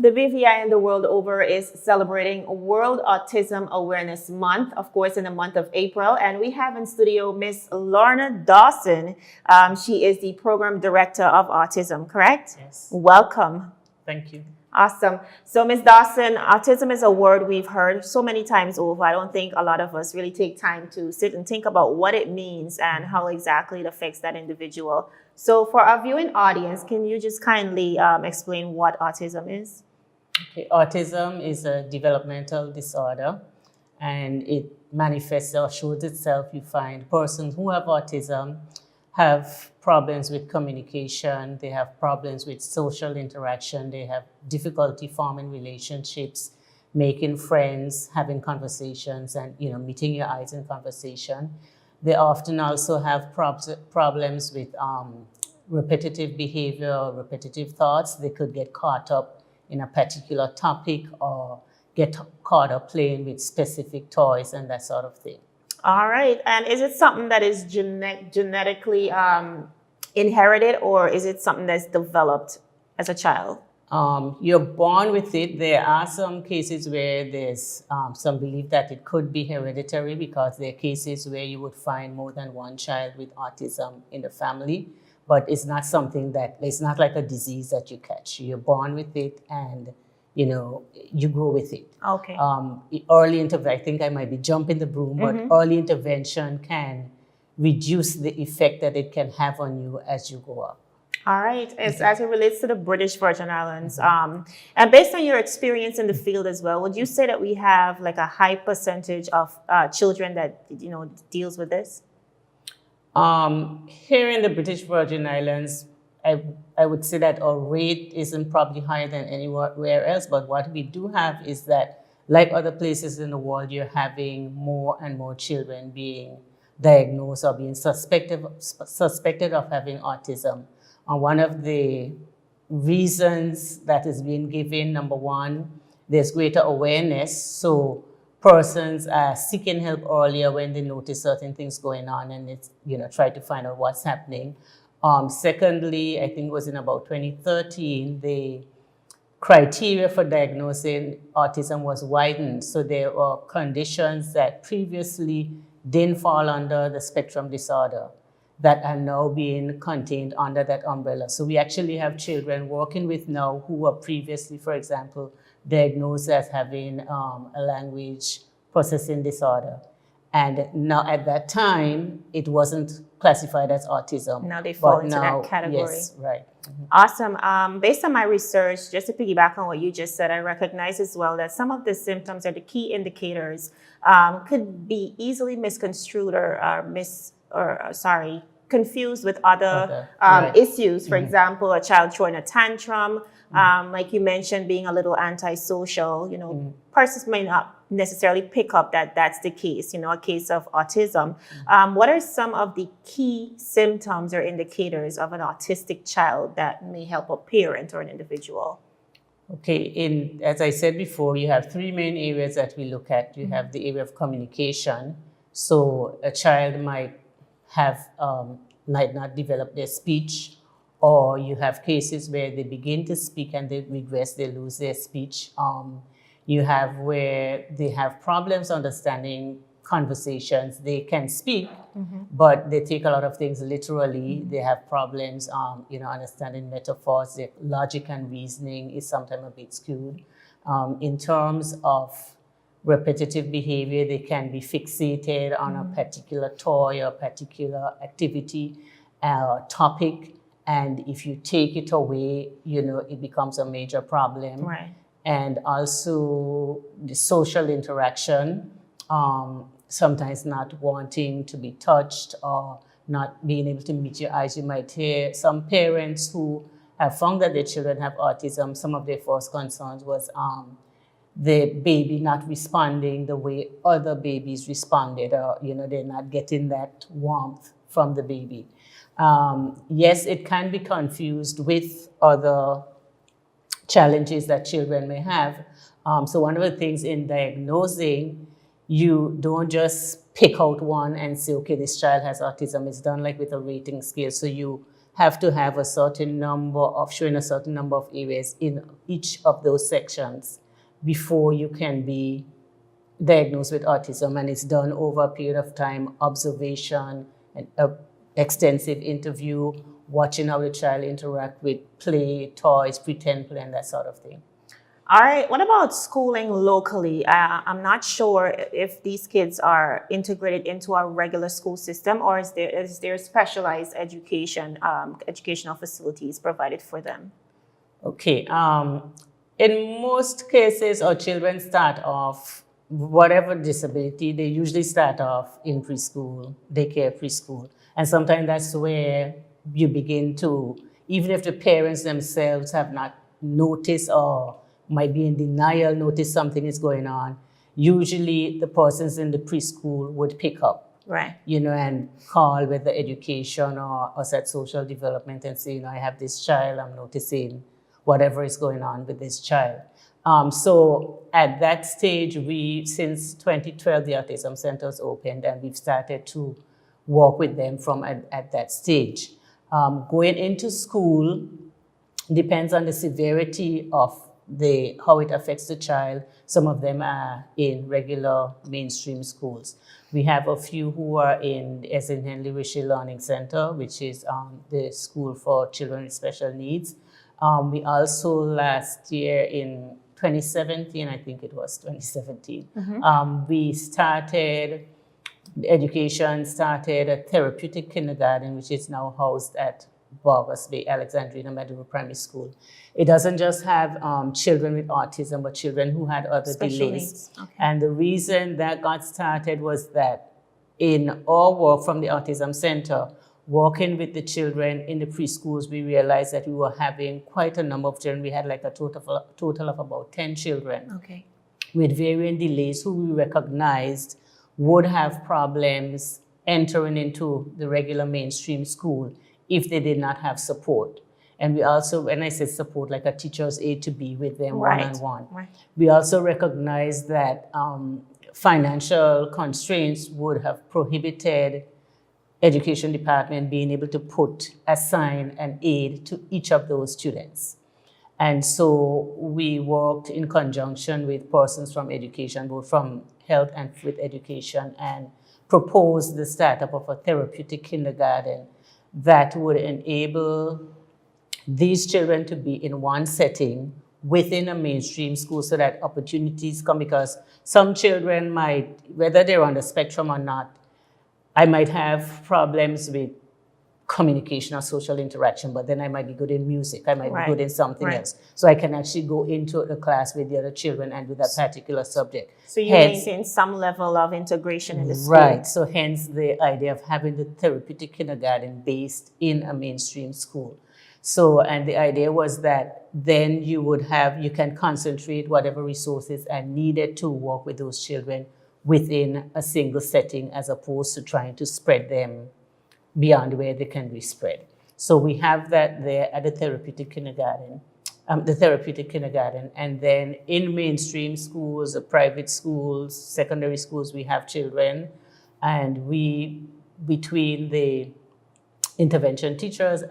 The BVI in the world over is celebrating World Autism Awareness Month, of course, in the month of April. And we have in studio Miss Lorna Dawson. She is the program director of autism, correct? Yes. Welcome. Thank you. Awesome. So, Ms. Dawson, autism is a word we've heard so many times over. I don't think a lot of us really take time to sit and think about what it means and how exactly it affects that individual. So, for our viewing audience, can you just kindly explain what autism is? Okay. Autism is a developmental disorder, and it manifests or shows itself. You find persons who have autism have problems with communication, they have problems with social interaction, they have difficulty forming relationships, making friends, having conversations, and meeting your eyes in conversation. They often also have problems with repetitive behavior or repetitive thoughts. They could get caught up in a particular topic or get caught up playing with specific toys and that sort of thing. All right. And is it something that is genetically inherited, or is it something that's developed as a child? You're born with it. There are some cases where there's some belief that it could be hereditary, because there are cases where you would find more than one child with autism in the family, but it's not something it's not like a disease that you catch. You're born with it, and you grow with it. Okay. Early intervention, I think I might be jumping the broom, but early intervention can reduce the effect that it can have on you as you grow up. All right. As it relates to the British Virgin Islands, and based on your experience in the field as well, would you say that we have like a high percentage of children that deals with this? Here in the British Virgin Islands, I would say that our rate isn't probably higher than anywhere else, but what we do have is that, like other places in the world, you're having more and more children being diagnosed or being suspected of having autism. And one of the reasons that is being given, number one, there's greater awareness. So persons are seeking help earlier when they notice certain things going on, and it's, try to find out what's happening. Secondly, I think it was in about 2013, the criteria for diagnosing autism was widened. So there were conditions that previously didn't fall under the spectrum disorder that are now being contained under that umbrella. So we actually have children working with now who were previously, for example, diagnosed as having a language processing disorder. And now at that time, it wasn't classified as autism. Now they fall into that category. Yes, right. Awesome. Based on my research, just to piggyback on what you just said, I recognize as well that some of the symptoms or the key indicators could be easily misconstrued or confused with other issues. For example, a child throwing a tantrum, like you mentioned, being a little antisocial. Persons may not necessarily pick up that that's the case, a case of autism. What are some of the key symptoms or indicators of an autistic child that may help a parent or an individual? Okay, as I said before, you have three main areas that we look at. You have the area of communication. So a child might not develop their speech, or you have cases where they begin to speak and they regress, they lose their speech. You have where they have problems understanding conversations. They can speak, but they take a lot of things literally. They have problems, understanding metaphors. Their logic and reasoning is sometimes a bit skewed. In terms of repetitive behavior, they can be fixated on a particular toy or particular activity or topic. And if you take it away, it becomes a major problem. Right. And also the social interaction, sometimes not wanting to be touched or not being able to meet your eyes. You might hear some parents who have found that their children have autism. Some of their first concerns was the baby not responding the way other babies responded, or they're not getting that warmth from the baby. Yes, it can be confused with other challenges that children may have. So one of the things in diagnosing, you don't just pick out one and say, okay, this child has autism. It's done like with a rating scale. So you have to have a certain number of, showing a certain number of areas in each of those sections before you can be diagnosed with autism. And it's done over a period of time, observation, and extensive interview, watching how the child interact with play, toys, pretend play, and that sort of thing. All right. What about schooling locally? I'm not sure if these kids are integrated into our regular school system, or is there specialized education, educational facilities provided for them? Okay. In most cases, our children start off, whatever disability, they usually start off in preschool, daycare, preschool. And sometimes that's where you begin to, even if the parents themselves have not noticed or might be in denial, notice something is going on, usually the persons in the preschool would pick up, right? And call with the education or us at social development and say, I have this child, I'm noticing whatever is going on with this child. So at that stage, since 2012, the Autism Center is opened, and we've started to work with them from at that stage. Going into school depends on the severity of how it affects the child. Some of them are in regular mainstream schools. We have a few who are in the Esin Henley Rishi Learning Center, which is the school for children with special needs. We also last year in 2017, I think it was 2017, we started, education started a therapeutic kindergarten, which is now housed at Burgess Bay Alexandrina Medieval Primary School. It doesn't just have children with autism, but children who had other Special delays. needs. Okay. And the reason that got started was that in our work from the Autism Center, working with the children in the preschools, we realized that we were having quite a number of children. We had like a total of about 10 children with varying delays who we recognized would have problems entering into the regular mainstream school if they did not have support. And we also, when I say support, like a teacher's aide to be with them one-on-one. Right. We also recognize that financial constraints would have prohibited education department being able to assign an aide to each of those students. And so we worked in conjunction with persons from education, both from health and with education, and proposed the startup of a therapeutic kindergarten that would enable these children to be in one setting within a mainstream school so that opportunities come, because some children might, whether they're on the spectrum or not, I might have problems with communication or social interaction, but then I might be good in music, I might be good in something else. So I can actually go into the class with the other children and do that particular subject. So you maintain some level of integration in the school. Right, so hence the idea of having the therapeutic kindergarten based in a mainstream school. So, and the idea was that then you can concentrate whatever resources are needed to work with those children within a single setting, as opposed to trying to spread them beyond where they can be spread. So we have that there at the therapeutic kindergarten, and then in mainstream schools, private schools, secondary schools, we have children, and between the intervention teachers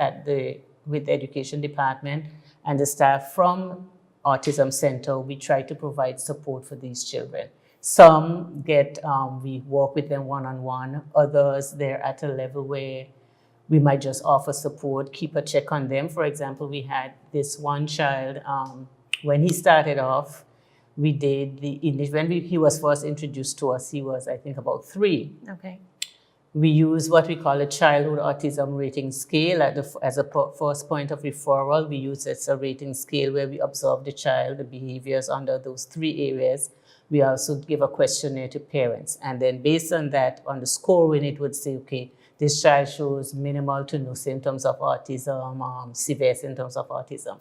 with the education department and the staff from Autism Center, we try to provide support for these children. Some we work with them one-on-one. Others, they're at a level where we might just offer support, keep a check on them. For example, we had this one child, when he started off, when he was first introduced to us, he was, I think, about 3. Okay. We use what we call a childhood autism rating scale as a first point of referral. We use it as a rating scale where we observe the child, the behaviors under those 3 areas. We also give a questionnaire to parents. And then based on that, on the scoring, it would say, okay, this child shows minimal to no symptoms of autism, severe symptoms of autism.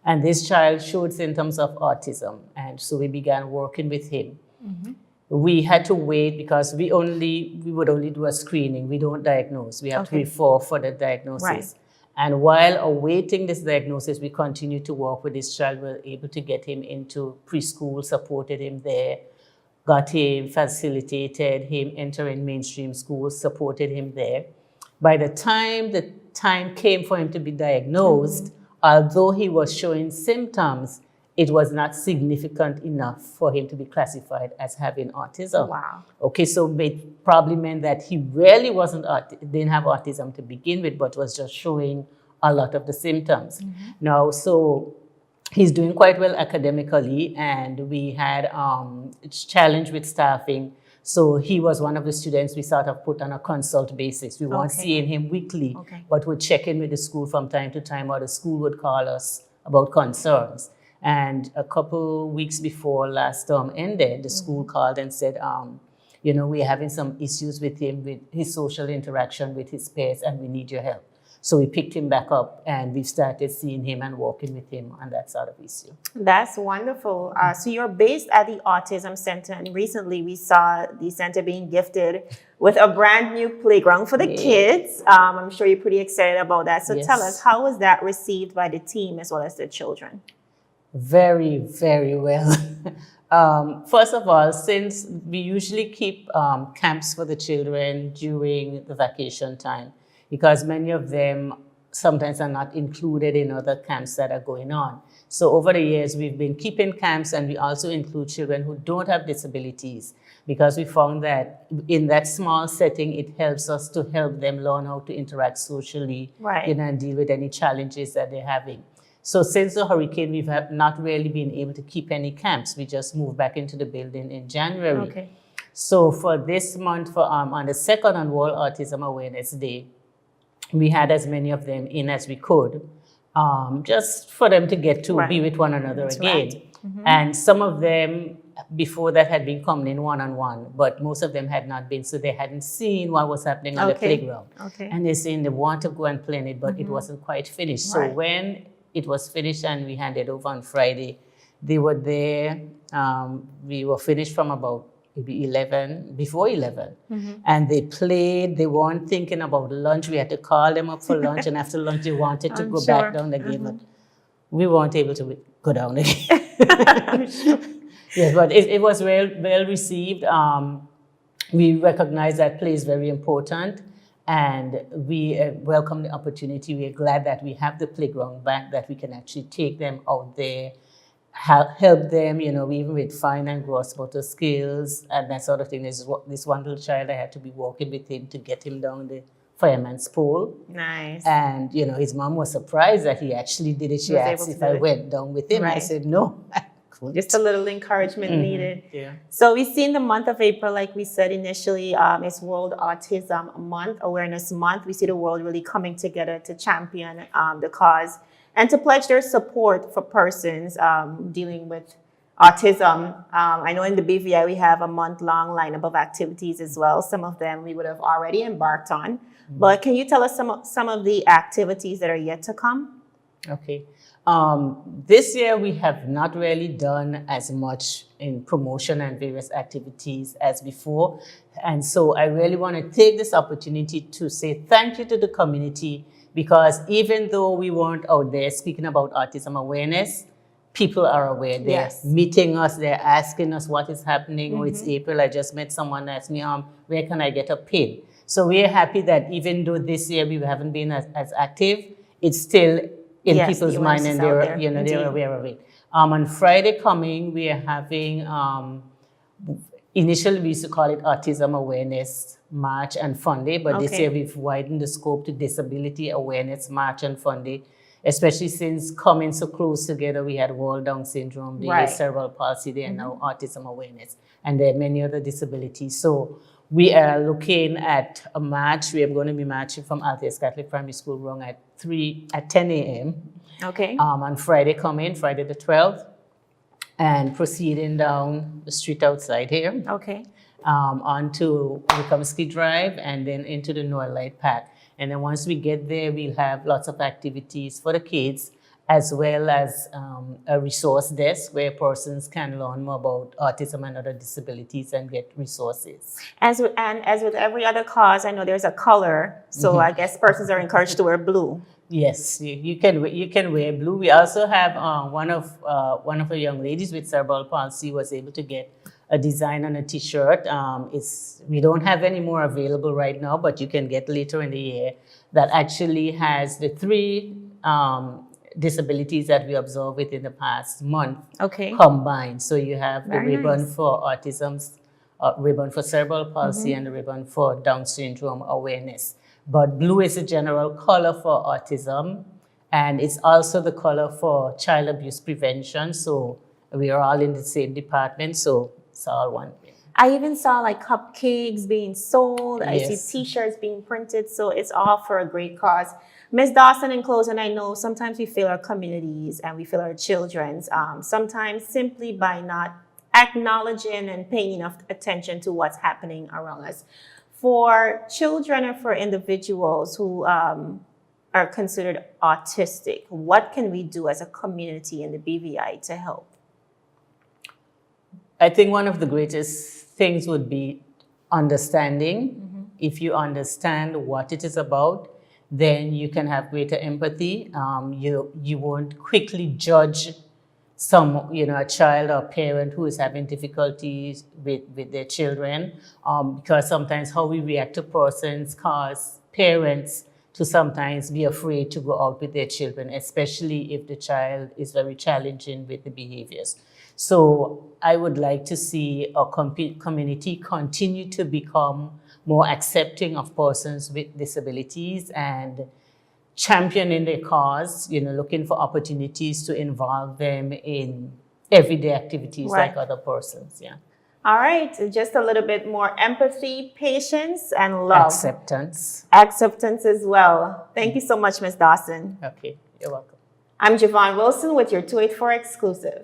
And this child showed symptoms of autism. And so we began working with him. Mm-hmm. We had to wait because we would only do a screening. We don't diagnose. We have to refer for the diagnosis. Right. And while awaiting this diagnosis, we continued to work with this child. We were able to get him into preschool, supported him there, facilitated him entering mainstream schools, supported him there. By the time the time came for him to be diagnosed, although he was showing symptoms, it was not significant enough for him to be classified as having autism. Wow. Okay, so it probably meant that he really didn't have autism to begin with, but was just showing a lot of the symptoms. Now, so he's doing quite well academically, and we had a challenge with staffing. So he was one of the students we sort of put on a consult basis. We weren't seeing him weekly, but would check in with the school from time to time, or the school would call us about concerns. And a couple weeks before last term ended, the school called and said, you know, we're having some issues with him, with his social interaction with his peers, and we need your help. So we picked him back up, and we started seeing him and working with him on that sort of issue. That's wonderful. So you're based at the Autism Center, and recently we saw the center being gifted with a brand new playground for the kids. I'm sure you're pretty excited about that. So tell us, how was that received by the team as well as the children? Very, very well. First of all, since we usually keep camps for the children during the vacation time, because many of them sometimes are not included in other camps that are going on. So over the years, we've been keeping camps, and we also include children who don't have disabilities, because we found that in that small setting, it helps us to help them learn how to interact socially, you know, and deal with any challenges that they're having. So since the hurricane, we've not really been able to keep any camps. We just moved back into the building in January. So for this month, for on the 2nd, on World Autism Awareness Day, we had as many of them in as we could, just for them to get to be with one another again. And some of them before that had been coming in one-on-one, but most of them had not been, so they hadn't seen what was happening on the playground. And they're saying they want to go and play in it, but it wasn't quite finished. So when it was finished and we handed over on Friday, they were there. We were finished from about maybe 11, before 11. And they played. They weren't thinking about lunch. We had to call them up for lunch, and after lunch they wanted to go back down again, but we weren't able to go down again. Yes, but it was well received. We recognize that play is very important, and we welcome the opportunity. We're glad that we have the playground back, that we can actually take them out there, help them, you know, even with fine and gross motor skills and that sort of thing. This one little child, I had to be walking with him to get him down the fireman's pole. Nice. And, you know, his mom was surprised that he actually did it. She asked if I went down with him. I said, no. Just a little encouragement needed. So we see in the month of April, like we said initially, it's World Autism Month, Awareness Month. We see the world really coming together to champion the cause and to pledge their support for persons dealing with autism. I know in the BVI we have a month-long lineup of activities as well. Some of them we would have already embarked on. But can you tell us some of the activities that are yet to come? Okay. This year we have not really done as much in promotion and various activities as before. And so I really want to take this opportunity to say thank you to the community, because even though we weren't out there speaking about autism awareness, people are aware. They're meeting us, they're asking us what is happening. Oh, it's April. I just met someone that asked me, where can I get a pin? So we're happy that even though this year we haven't been as active, it's still in people's mind, and they're, you know, they're aware of it. On Friday coming, we are having, initially we used to call it Autism Awareness March and Fun Day, but this year we've widened the scope to Disability Awareness March and Fun Day, especially since coming so close together. We had World Down Syndrome Day, Cerebral Palsy Day, and now Autism Awareness. And there are many other disabilities. So we are looking at a march. We are going to be marching from Althea Catholic Primary School wrong at 10 a.m. On Friday coming, Friday the 12th, and proceeding down the street outside here. Onto Wikamski Drive, and then into the Norlight Park. And then once we get there, we'll have lots of activities for the kids, as well as a resource desk where persons can learn more about autism and other disabilities and get resources. As with every other cause, I know there's a color, so I guess persons are encouraged to wear blue. Yes, you can wear blue. We also have one of the young ladies with cerebral palsy was able to get a design on a t-shirt. We don't have any more available right now, but you can get later in the year, that actually has the 3 disabilities that we observed within the past month combined. So you have the ribbon for autism, ribbon for cerebral palsy, and the ribbon for Down syndrome awareness. But blue is a general color for autism, and it's also the color for child abuse prevention. So we are all in the same department, so it's all one thing. I even saw like cupcakes being sold. Yes. I see t-shirts being printed. So it's all for a great cause. Ms. Dawson, in closing, I know sometimes we fail our communities and we fail our children's, sometimes simply by not acknowledging and paying enough attention to what's happening around us. For children or for individuals who are considered autistic, what can we do as a community in the BVI to help? I think one of the greatest things would be understanding. If you understand what it is about, then you can have greater empathy. You won't quickly judge a child or parent who is having difficulties with their children, because sometimes how we react to persons cause parents to sometimes be afraid to go out with their children, especially if the child is very challenging with the behaviors. So I would like to see our community continue to become more accepting of persons with disabilities and championing their cause, looking for opportunities to involve them in everyday activities like other persons. Yeah. All right. Just a little bit more empathy, patience, and love. Acceptance. Acceptance as well. Thank you so much, Ms. Dawson. Okay. You're welcome. I'm Javon Wilson with your 284 exclusive.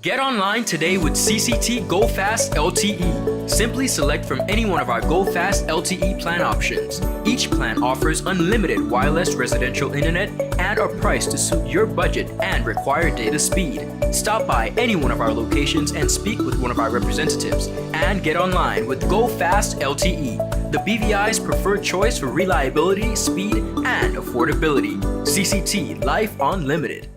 Get online today with CCT Go Fast LTE. Simply select from any one of our Go Fast LTE plan options. Each plan offers unlimited wireless residential internet and are priced to suit your budget and required data speed. Stop by any one of our locations and speak with one of our representatives. And get online with Go Fast LTE, the BVI's preferred choice for reliability, speed, and affordability. CCT Life Unlimited.